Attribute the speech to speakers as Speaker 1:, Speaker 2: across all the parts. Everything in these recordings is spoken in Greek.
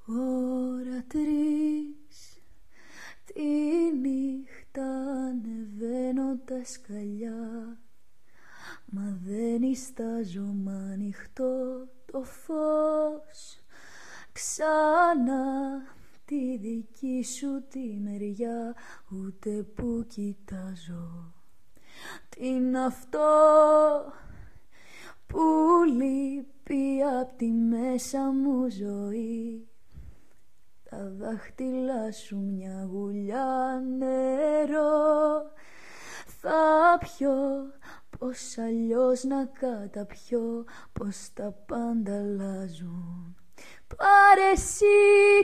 Speaker 1: Ώρα 3 τη νύχτα ανεβαίνω τα σκαλιά, μα δεν ιστάζω μ' ανοιχτό το φως. Ξανά τη δική σου τη μεριά, ούτε που κοιτάζω. Τι είναι αυτό που λείπει απ' τη μέσα μου ζωή? Τα δάχτυλά σου μια γουλιά νερό. Θα πιω, πως αλλιώς να καταπιώ, πως τα πάντα αλλάζουν. Πάρε εσύ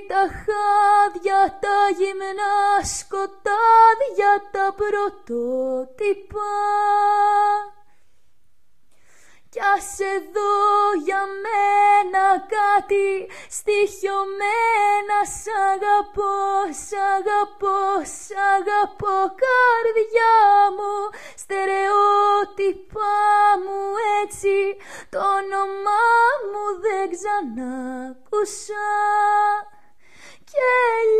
Speaker 1: τα χάδια, τα γυμνά σκοτάδια, τα πρωτότυπα, κι ας εδώ για μένα κάτι στοιχειωμένα. Σ' αγαπώ, σ' αγαπώ, σ' αγαπώ, καρδιά μου. Στερεότυπα μου έτσι, το όνομά μου δεν ξανάκουσα. Και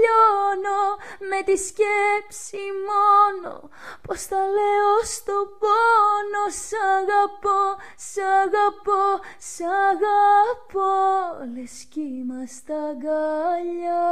Speaker 1: λιώνω με τη σκέψη μόνο, πως τα λέω στον πόνο. Σ' αγαπώ, σ' αγαπώ, σ' αγαπώ, λες κι είμαστε αγκαλιά.